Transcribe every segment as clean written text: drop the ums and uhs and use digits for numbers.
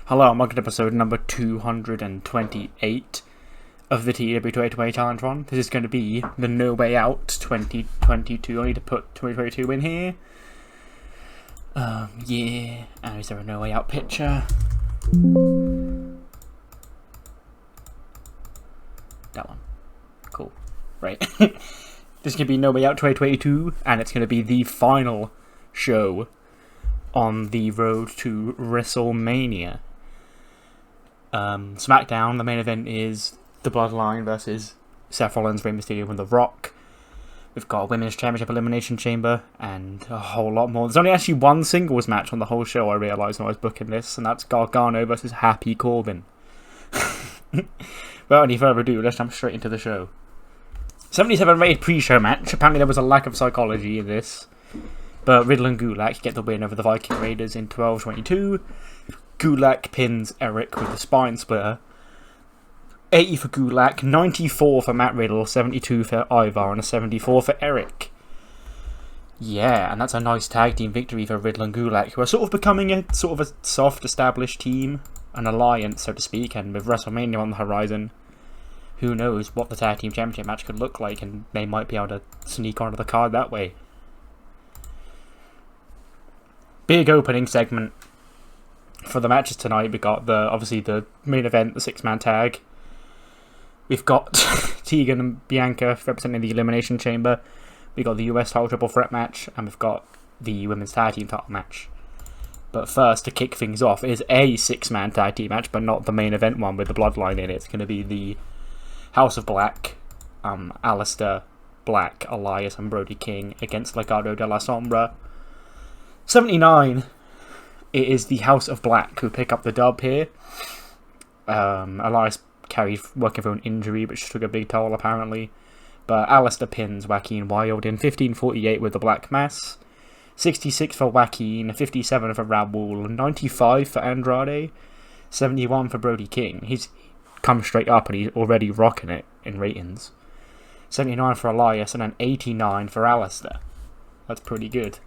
Hello, and welcome to episode number 228 of the TEW 2020 Challenge Run. This is going to be the No Way Out 2022. I need to put 2022 in here. Yeah. And is there a No Way Out picture? That one. Cool. Right. This is going to be No Way Out 2022, and it's going to be the final show on the road to WrestleMania. Smackdown, the main event is the Bloodline versus Seth Rollins, Rey Mysterio, and The Rock. We've got a Women's Championship Elimination Chamber and a whole lot more. There's only actually one singles match on the whole show, I realised when I was booking this, and that's Gargano versus Happy Corbin. Without any further ado, let's jump straight into the show. 77 rated pre-show match. Apparently there was a lack of psychology in this, but Riddle and Gulak get the win over the Viking Raiders in 12:22. Gulak pins Eric with the spine splitter. 80 for Gulak, 94 for Matt Riddle, 72 for Ivar, and a 74 for Eric. Yeah, and that's a nice tag team victory for Riddle and Gulak, who are sort of becoming a soft established team, an alliance, so to speak, and with WrestleMania on the horizon, who knows what the tag team championship match could look like, and they might be able to sneak onto the card that way. Big opening segment for the matches tonight. We got obviously the main event, the 6-man tag. We've got Tegan and Bianca representing the Elimination Chamber. We got the US title triple threat match, and we've got the women's tag team title match. But first, to kick things off, is a 6-man tag team match, but not the main event one with the Bloodline in it. It's going to be the House of Black, Aleister Black, Elias, and Brody King against Legado de la Sombra. 79. It is the House of Black who pick up the dub here. Elias carried working through an injury, which took a big toll apparently. But Aleister pins Joaquin Wilde in 15:48 with the Black Mass. 66 for Joaquin, 57 for Raul, 95 for Andrade, 71 for Brody King. He's come straight up and he's already rocking it in ratings. 79 for Elias and an 89 for Aleister. That's pretty good.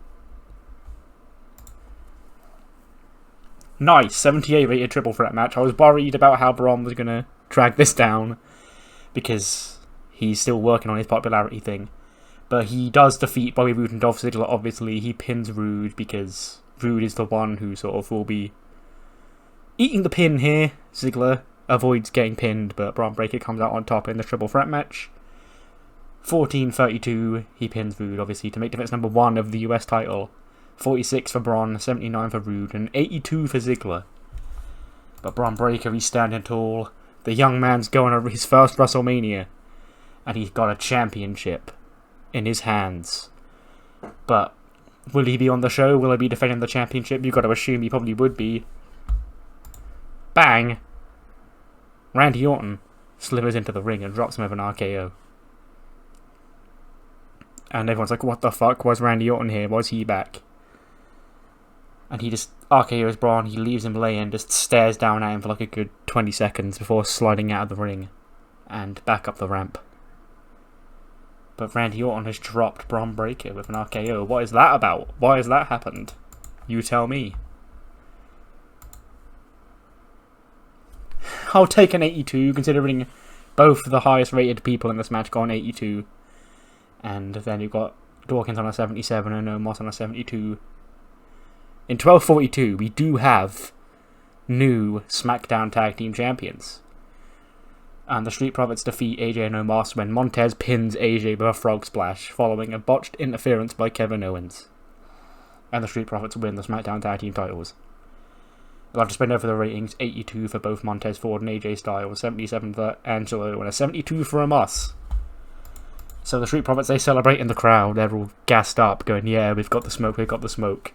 Nice, 78 rated triple threat match. I was worried about how Braun was going to drag this down because he's still working on his popularity thing. But he does defeat Bobby Roode and Dolph Ziggler, obviously. He pins Roode because Roode is the one who sort of will be eating the pin here. Ziggler avoids getting pinned, but Braun Breaker comes out on top in the triple threat match. 14:32, he pins Roode, obviously, to make defense number 1 of the US title. 46 for Braun, 79 for Roode, and 82 for Ziggler. But Braun Breaker, he's standing tall. The young man's going over his first WrestleMania, and he's got a championship in his hands. But will he be on the show? Will he be defending the championship? You've got to assume he probably would be. Bang! Randy Orton slithers into the ring and drops him with an RKO. And everyone's like, what the fuck? Why's Randy Orton here? Why's he back? And he just RKOs Braun, he leaves him laying, just stares down at him for like a good 20 seconds before sliding out of the ring and back up the ramp. But Randy Orton has dropped Braun Breaker with an RKO. What is that about? Why has that happened? You tell me. I'll take an 82, considering both the highest rated people in this match got an 82. And then you've got Dawkins on a 77 and Omos on a 72. In 12:42, we do have new Smackdown Tag Team Champions. And the Street Profits defeat AJ and Omos when Montez pins AJ with a frog splash, following a botched interference by Kevin Owens. And the Street Profits win the Smackdown Tag Team titles. I'll have to spend over the ratings. 82 for both Montez Ford and AJ Styles, 77 for Angelo, and a 72 for Omos. So the Street Profits, they celebrate in the crowd. They're all gassed up, going, yeah, we've got the smoke, we've got the smoke.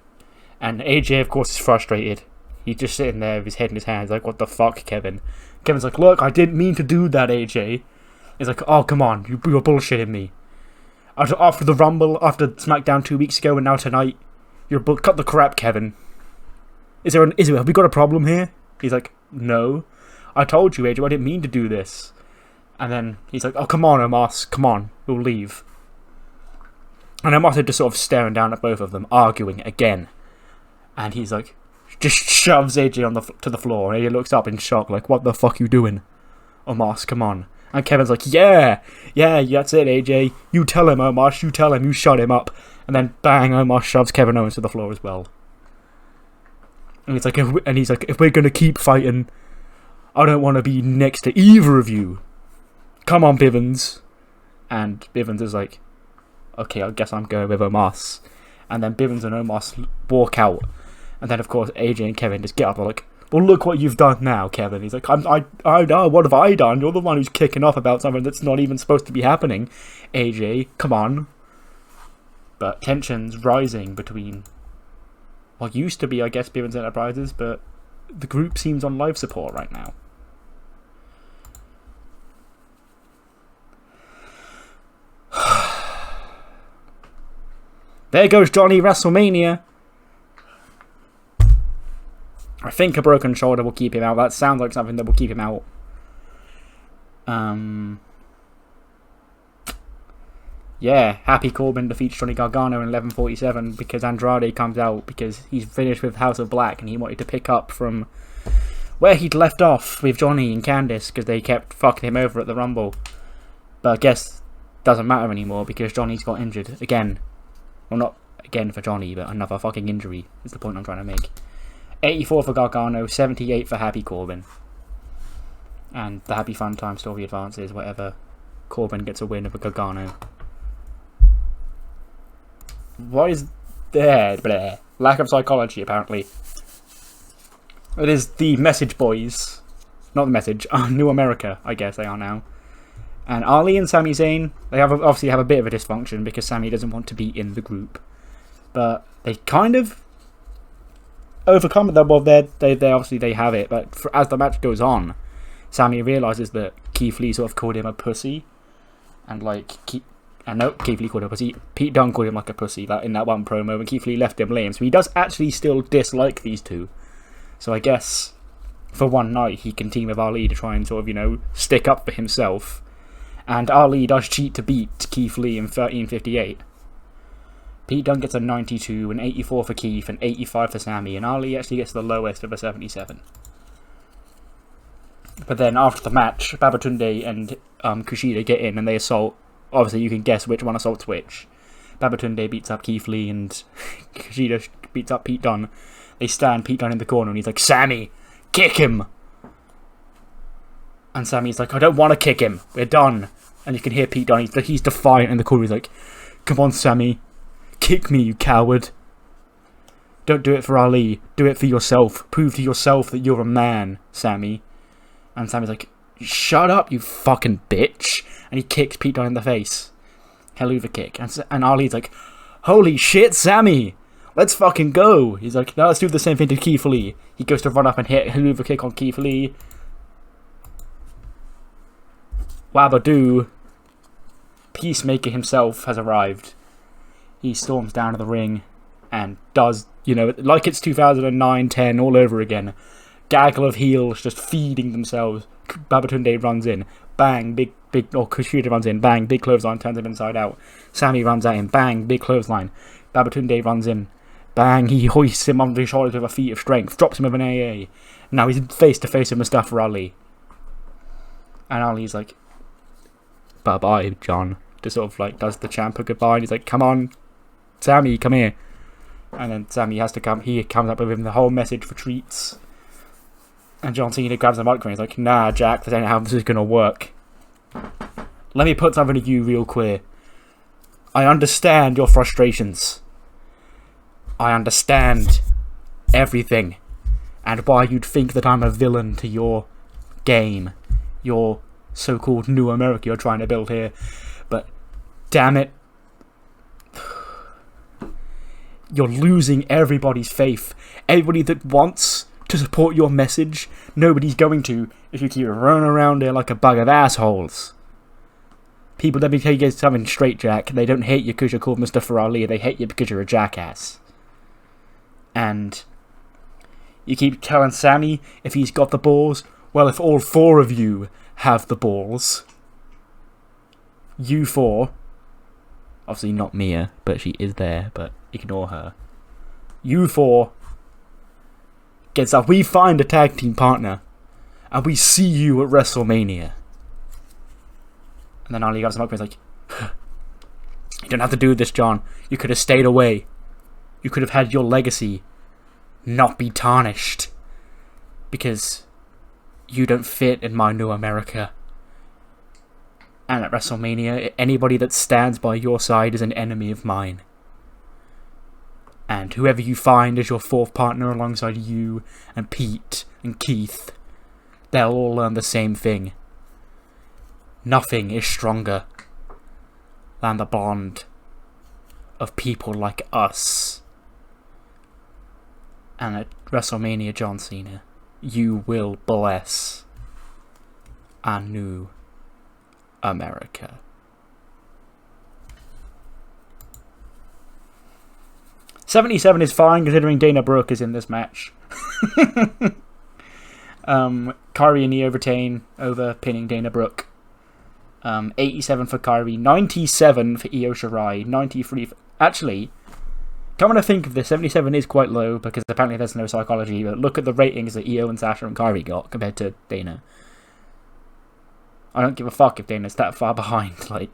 And AJ, of course, is frustrated. He's just sitting there with his head in his hands, like, what the fuck, Kevin? Kevin's like, look, I didn't mean to do that, AJ. He's like, oh, come on, you're bullshitting me. After the Rumble, after SmackDown 2 weeks ago, and now tonight, cut the crap, Kevin. Have we got a problem here? He's like, no. I told you, AJ, I didn't mean to do this. And then he's like, oh, come on, Omos, come on, we'll leave. And Omos are just sort of staring down at both of them, arguing again. And he's like, just shoves AJ to the floor. And AJ looks up in shock, like, what the fuck you doing? Omos, come on. And Kevin's like, yeah, that's it, AJ. You tell him, Omos, you tell him, you shut him up. And then bang, Omos shoves Kevin Owens to the floor as well. And he's like, if we're gonna keep fighting, I don't want to be next to either of you. Come on, Bivens. And Bivens is like, okay, I guess I'm going with Omos. And then Bivens and Omos walk out. And then, of course, AJ and Kevin just get up and like, well, look what you've done now, Kevin. He's like, I know, what have I done? You're the one who's kicking off about something that's not even supposed to be happening. AJ, come on. But tensions rising between what used to be, I guess, Bivens Enterprises, but the group seems on life support right now. There goes Johnny WrestleMania. I think a broken shoulder will keep him out. That sounds like something that will keep him out. Yeah, Happy Corbin defeats Johnny Gargano in 11:47 because Andrade comes out because he's finished with House of Black and he wanted to pick up from where he'd left off with Johnny and Candice because they kept fucking him over at the Rumble. But I guess it doesn't matter anymore because Johnny's got injured again. Well, not again for Johnny, but another fucking injury is the point I'm trying to make. 84 for Gargano, 78 for Happy Corbin. And the Happy Fun Time story advances, whatever. Corbin gets a win over Gargano. What is there? Blah. Lack of psychology, apparently. It is the Message Boys. Not the Message, New America, I guess they are now. And Ali and Sami Zayn, they obviously have a bit of a dysfunction because Sami doesn't want to be in the group. But they kind of overcome it. Well, they obviously have it, but as the match goes on, Sami realizes that Keith Lee sort of called him a pussy, and Keith Lee called him a pussy. Pete Dunne called him like a pussy in that one promo, and Keith Lee left him lame. So he does actually still dislike these two. So I guess for one night he can team with Ali to try and sort of stick up for himself. And Ali does cheat to beat Keith Lee in 13:58. Pete Dunne gets a 92, an 84 for Keith, and 85 for Sami, and Ali actually gets the lowest of a 77. But then after the match, Babatunde and Kushida get in and they assault. Obviously, you can guess which one assaults which. Babatunde beats up Keith Lee and Kushida beats up Pete Dunne. They stand Pete Dunne in the corner and he's like, Sami, kick him! And Sami's like, I don't want to kick him. We're done. And you can hear Pete Dunne. He's defiant in the corner. He's like, come on, Sami. Kick me, you coward. Don't do it for Ali. Do it for yourself. Prove to yourself that you're a man, Sami. And Sami's like, shut up, you fucking bitch. And he kicks Pete Dunne in the face. Helluva kick. And Ali's like, holy shit, Sami. Let's fucking go. He's like, now let's do the same thing to Keith Lee. He goes to run up and hit Helluva kick on Keith Lee. Wabadoo. Peacemaker himself has arrived. He storms down to the ring and does, like it's 2009-10 all over again. Gaggle of heels just feeding themselves. Babatunde runs in. Bang, Kushida runs in. Bang, big clothesline, turns him inside out. Sami runs at him. Bang, big clothesline. Babatunde runs in. Bang, he hoists him on his shoulders with a feat of strength. Drops him with an AA. Now he's face to face with Mustafa Ali. And Ali's like, bye-bye, John. Just sort of does the champ a goodbye. And he's like, come on, Sami, come here. And then Sami has to come. He comes up with him the whole message for treats. And John Cena grabs the microphone. He's like, nah, Jack, that ain't how this is going to work. Let me put something to you real clear. I understand your frustrations. I understand everything. And why you'd think that I'm a villain to your game. Your so-called New America you're trying to build here. But, damn it. You're losing everybody's faith. Everybody that wants to support your message, nobody's going to if you keep running around there like a bag of assholes. People, let me tell you something straight, Jack. They don't hate you because you're called Mustafa Ali. They hate you because you're a jackass. And you keep telling Sami if he's got the balls. Well, if all four of you have the balls, you four, obviously not Mia, but she is there, but ignore her. You four gets up. We find a tag team partner, and we see you at WrestleMania. And then Ali grabs him up and is like, you don't have to do this, John. You could have stayed away. You could have had your legacy not be tarnished. Because you don't fit in my new America. And at WrestleMania, anybody that stands by your side is an enemy of mine. And whoever you find as your fourth partner alongside you and Pete and Keith, they'll all learn the same thing. Nothing is stronger than the bond of people like us. And at WrestleMania, John Cena, you will bless our new America. $77 is fine considering Dana Brooke is in this match. Kairi and Io retain over pinning Dana Brooke. 87 for Kairi, 97 for Io Shirai, 93 for... Actually, coming to think of this, 77 is quite low because apparently there's no psychology, but look at the ratings that Io and Sasha and Kairi got compared to Dana. I don't give a fuck if Dana's that far behind. Like,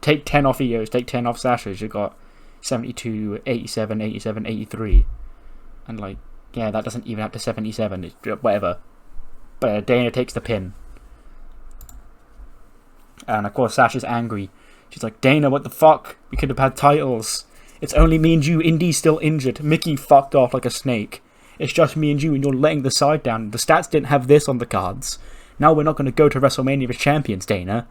take 10 off Io's, take 10 off Sasha's, you've got 72, 87, 87, 83. And like, yeah, that doesn't even up to 77, it's whatever. But Dana takes the pin. And of course Sasha's angry. She's like, Dana, what the fuck? We could have had titles. It's only me and you. Indy's still injured. Mickey fucked off like a snake. It's just me and you, and you're letting the side down. The stats didn't have this on the cards. Now we're not going to go to WrestleMania as champions, Dana.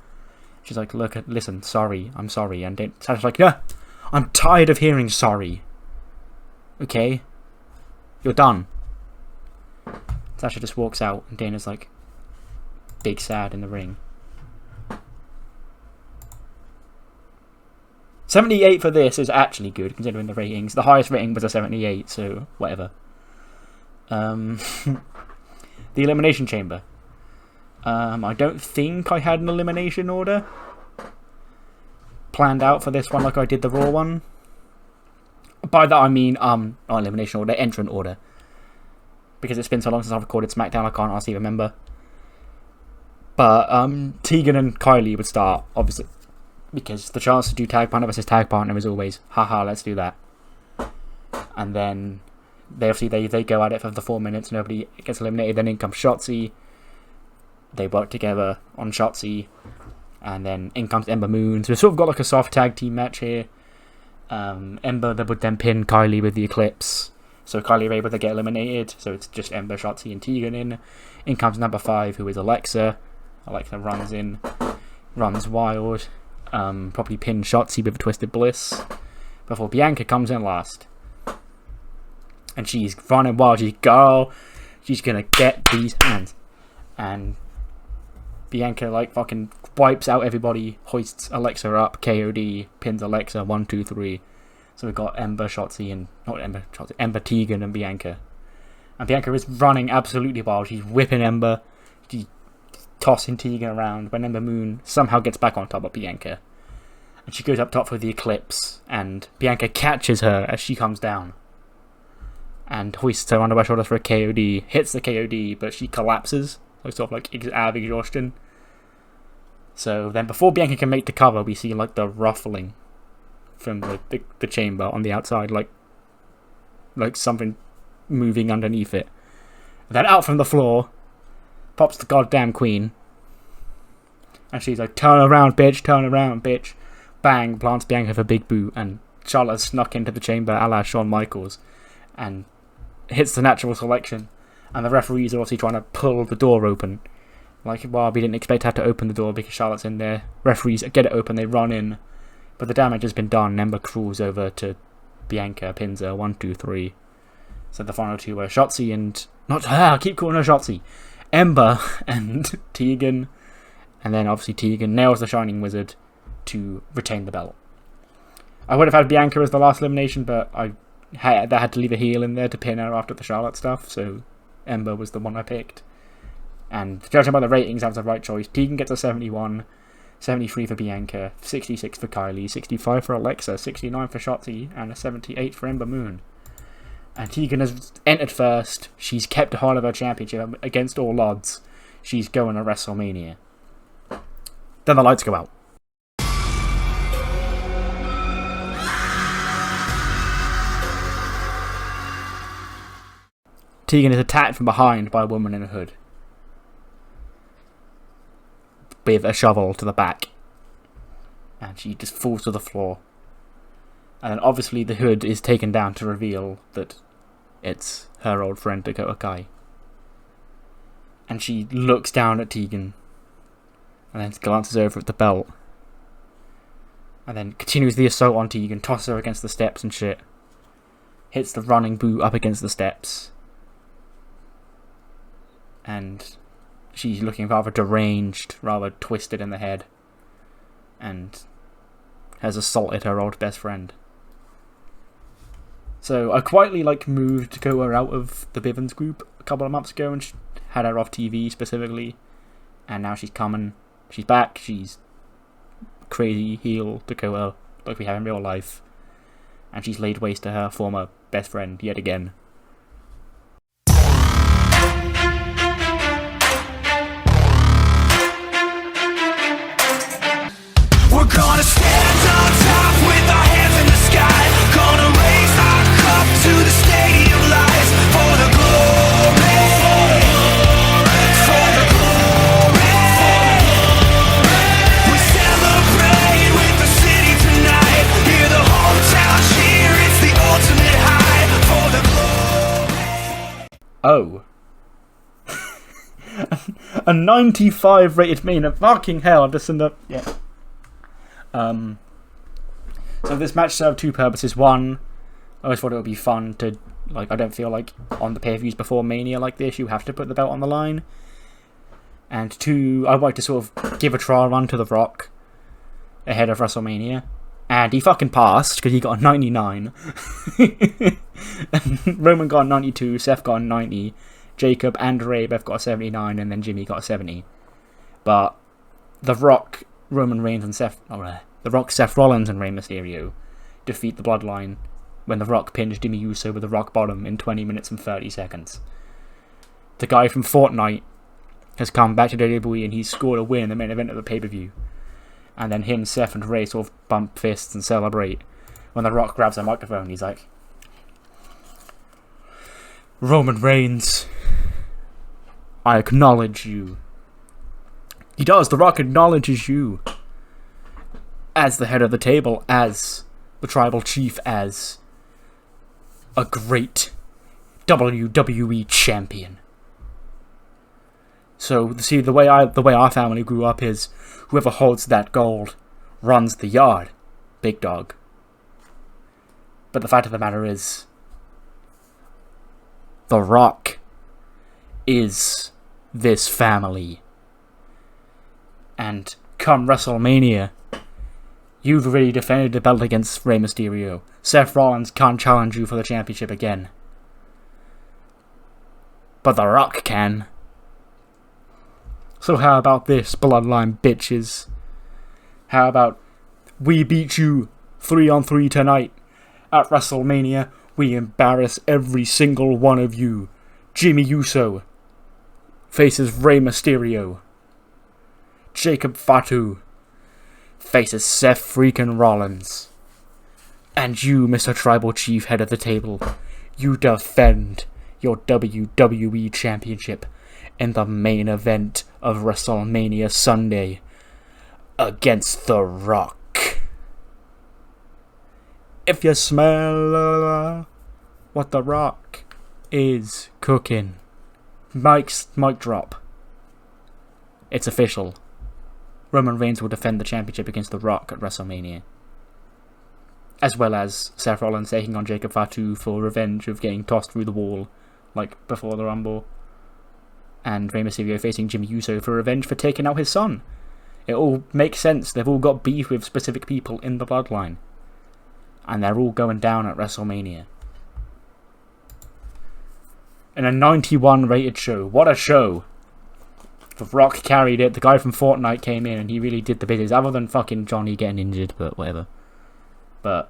She's like, look, listen, sorry, I'm sorry. And Sasha's like, yeah, I'm tired of hearing sorry. Okay? You're done. Sasha just walks out, and Dana's like, big sad in the ring. 78 for this is actually good, considering the ratings. The highest rating was a 78, so whatever. The Elimination Chamber. I don't think I had an elimination order planned out for this one like I did the Raw one. By that I mean, not elimination order, entrant order. Because it's been so long since I've recorded SmackDown, I can't honestly remember. But, Tegan and Kylie would start, obviously. Because the chance to do tag partner versus tag partner is always, haha, let's do that. And then, they go at it for the 4 minutes, nobody gets eliminated, then in comes Shotzi. They work together on Shotzi. And then in comes Ember Moon. So we've sort of got like a soft tag team match here. Ember would then pin Kylie with the Eclipse. So Kylie able to get eliminated. So it's just Ember, Shotzi and Tegan in. In comes number 5, who is Alexa. Alexa runs in. Runs wild. Probably pin Shotzi with a Twisted Bliss. Before Bianca comes in last. And she's running wild. She's gonna get these hands. And Bianca like fucking wipes out everybody, hoists Alexa up, KOD, pins Alexa, 1, 2, 3. So we've got Ember, Shotzi, and not Ember, Shotzi, Ember, Tegan, and Bianca. And Bianca is running absolutely wild. She's whipping Ember, she's tossing Tegan around. When Ember Moon somehow gets back on top of Bianca, and she goes up top for the Eclipse, and Bianca catches her as she comes down, and hoists her under her shoulders for a KOD. Hits the KOD, but she collapses. Sort of like out of exhaustion. So then before Bianca can make the cover, we see like the ruffling from the chamber on the outside, like something moving underneath it. And then out from the floor pops the goddamn queen, and she's like, turn around bitch. Bang, plants Bianca with a big boot, and Charlotte snuck into the chamber a la Shawn Michaels and hits the natural selection. And the referees are obviously trying to pull the door open. Like, well, we didn't expect to have to open the door because Charlotte's in there. Referees get it open, they run in. But the damage has been done. Ember crawls over to Bianca, pins her, 1, 2, 3. So the final two were Shotzi and... I keep calling her Shotzi. Ember and Tegan. And then obviously Tegan nails the Shining Wizard to retain the belt. I would have had Bianca as the last elimination, but I had to leave a heel in there to pin her after the Charlotte stuff, so Ember was the one I picked. And judging by the ratings, that was the right choice. Tegan gets a 71, 73 for Bianca, 66 for Kylie, 65 for Alexa, 69 for Shotzi, and a 78 for Ember Moon. And Tegan has entered first. She's kept a hold of her championship against all odds. She's going to WrestleMania. Then the lights go out. Tegan is attacked from behind by a woman in a hood, with a shovel to the back. And she just falls to the floor. And then obviously the hood is taken down to reveal that it's her old friend Dakota Kai. And she looks down at Tegan, and then glances over at the belt. And then continues the assault on Tegan, tosses her against the steps and shit. Hits the running boot up against the steps. And she's looking rather deranged, rather twisted in the head. And has assaulted her old best friend. So I quietly moved to go her out of the Bivens group a couple of months ago and had her off TV specifically. And now she's coming. She's back. She's crazy heel Dakota like we have in real life. And she's laid waste to her former best friend yet again. We're gonna stand on top with our hands in the sky. Gonna raise our cup to the stadium lights for the glory. For the glory. We celebrate with the city tonight. Hear the hometown cheer, it's the ultimate high for the glory. Oh. A 95 rated Mania. Fucking hell, I'm just in the... Yeah. So this match served two purposes. One, I always thought it would be fun to, I don't feel like on the pay-per-views before Mania like this, you have to put the belt on the line. And two, I'd like to sort of give a trial run to The Rock ahead of WrestleMania. And he fucking passed, because he got a 99. Roman got a 92, Seth got a 90, Jacob and Ray both got a 79, and then Jimmy got a 70. But The Rock, Roman Reigns and The Rock, Seth Rollins and Rey Mysterio defeat the Bloodline when The Rock pinned Jimmy Uso with the rock bottom in 20 minutes and 30 seconds. The guy from Fortnite has come back to WWE and he's scored a win in the main event of the pay-per-view. And then him, Seth and Rey sort of bump fists and celebrate when The Rock grabs a microphone. He's like, Roman Reigns, I acknowledge you. He does. The Rock acknowledges you as the head of the table, as the tribal chief, as a great WWE champion. So, see, the way our family grew up is whoever holds that gold runs the yard, big dog. But the fact of the matter is, The Rock is this family. And come WrestleMania, you've already defended the belt against Rey Mysterio. Seth Rollins can't challenge you for the championship again. But The Rock can. So how about this, Bloodline bitches? How about we beat you 3-on-3 tonight at WrestleMania? We embarrass every single one of you. Jimmy Uso faces Rey Mysterio. Jacob Fatu faces Seth freaking Rollins. And you, Mr. Tribal Chief, head of the table, you defend your WWE Championship in the main event of WrestleMania Sunday against The Rock. If you smell what The Rock is cooking, mic drop. It's official. Roman Reigns will defend the championship against The Rock at WrestleMania. As well as Seth Rollins taking on Jacob Fatu for revenge of getting tossed through the wall, before the Rumble. And Rey Mysterio facing Jimmy Uso for revenge for taking out his son. It all makes sense. They've all got beef with specific people in the Bloodline. And they're all going down at WrestleMania. In a 91 rated show. What a show! The Rock carried it. The guy from Fortnite came in and he really did the business. Other than fucking Johnny getting injured, but whatever. But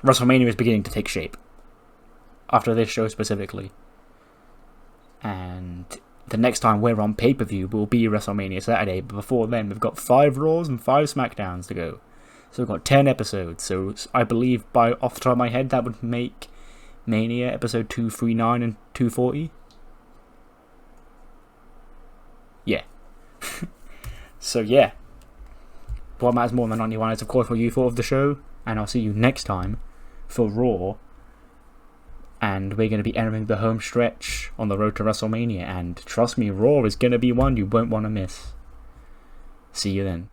WrestleMania is beginning to take shape. after this show specifically. And the next time we're on pay-per-view will be WrestleMania Saturday, but before then we've got 5 Raws and 5 Smackdowns to go. So we've got 10 episodes, so I believe off the top of my head that would make Mania episode 239 and 240. Yeah. So yeah. What matters more than 91 is of course what you thought of the show, and I'll see you next time for Raw. And we're going to be entering the home stretch on the road to WrestleMania, and trust me, Raw is going to be one you won't want to miss. See you then.